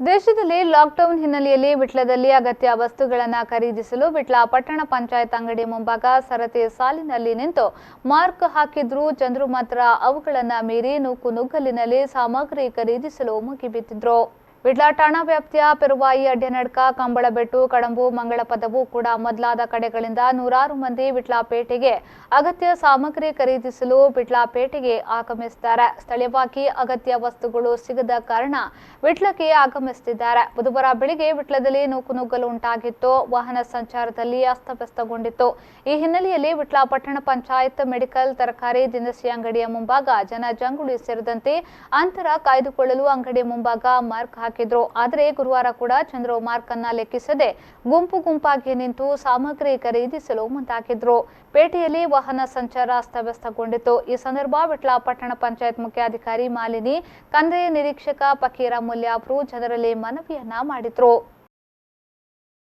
ದೇಶದಲ್ಲಿ ಲಾಕ್ಡೌನ್ ಹಿನ್ನೆಲೆಯಲ್ಲಿ ವಿಟ್ಲದಲ್ಲಿ ಅಗತ್ಯ ವಸ್ತುಗಳನ್ನು ಖರೀದಿಸಲು ವಿಟ್ಲ ಪಟ್ಟಣ ಪಂಚಾಯತ್ ಅಂಗಡಿ ಮುಂಭಾಗ ಸರತಿ ಸಾಲಿನಲ್ಲಿ ನಿಂತು ಮಾರ್ಕ್ ಹಾಕಿದ್ರೂ ಜನರು ಮಾತ್ರ ಅವುಗಳನ್ನು ಮೀರಿ ನುಗ್ಗಲಿನಲ್ಲಿ ಸಾಮಗ್ರಿ ಖರೀದಿಸಲು ಮುಗಿಬಿದ್ದಿದ್ರು. ವಿಟ್ಲ ಠಾಣಾ ವ್ಯಾಪ್ತಿಯ ಪೆರುವಾಯಿ, ಅಡ್ಯನಡ್ಕ, ಕಂಬಳಬೆಟ್ಟು, ಕಡಂಬು, ಮಂಗಳಪದವು ಕೂಡ ಮೊದಲಾದ ಕಡೆಗಳಿಂದ ನೂರಾರು ಮಂದಿ ವಿಟ್ಲಪೇಟೆಗೆ ಅಗತ್ಯ ಸಾಮಗ್ರಿ ಖರೀದಿಸಲು ವಿಟ್ಲಪೇಟೆಗೆ ಆಗಮಿಸಿದ್ದಾರೆ. ಸ್ಥಳೀಯವಾಗಿ ಅಗತ್ಯ ವಸ್ತುಗಳು ಸಿಗದ ಕಾರಣ ವಿಟ್ಲಕ್ಕೆ ಆಗಮಿಸುತ್ತಿದ್ದಾರೆ. ಬುಧವಾರ ಬೆಳಿಗ್ಗೆ ವಿಟ್ಲದಲ್ಲಿ ನುಗ್ಗಲು ಉಂಟಾಗಿತ್ತು. ವಾಹನ ಸಂಚಾರದಲ್ಲಿ ಅಸ್ತವ್ಯಸ್ತಗೊಂಡಿತ್ತು. ಈ ಹಿನ್ನೆಲೆಯಲ್ಲಿ ವಿಟ್ಲ ಪಟ್ಟಣ ಪಂಚಾಯತ್ ಮೆಡಿಕಲ್, ತರಕಾರಿ, ದಿನಸಿ ಅಂಗಡಿಯ ಮುಂಭಾಗ ಜನಜಂಗುಳಿ ಸೇರಿದಂತೆ ಅಂತರ ಕಾಯ್ದುಕೊಳ್ಳಲು ಅಂಗಡಿ ಮುಂಭಾಗ ಮಾರ್ಕ್ ಹಾಕಿದ್ರು. ಆದರೆ ಗುರುವಾರ ಕೂಡ ಜನರು ಮಾರ್ಕ್ ಅನ್ನ ಲೆಕ್ಕಿಸದೆ ಗುಂಪಾಗಿ ನಿಂತು ಸಾಮಗ್ರಿ ಖರೀದಿಸಲು ಮುಂದಾಗಿದ್ರು. ಪೇಟೆಯಲ್ಲಿ ವಾಹನ ಸಂಚಾರ ಅಸ್ತವ್ಯಸ್ತಗೊಂಡಿತ್ತು. ಈ ಸಂದರ್ಭ ವಿಟ್ಲ ಪಟ್ಟಣ ಪಂಚಾಯತ್ ಮುಖ್ಯಾಧಿಕಾರಿ ಮಾಲಿನಿ, ಕಂದಾಯ ನಿರೀಕ್ಷಕ ಫಕೀರ ಮುಲ್ಯ ಅವರು ಜನರಲ್ಲಿ ಮನವಿಯನ್ನ ಮಾಡಿದ್ರು.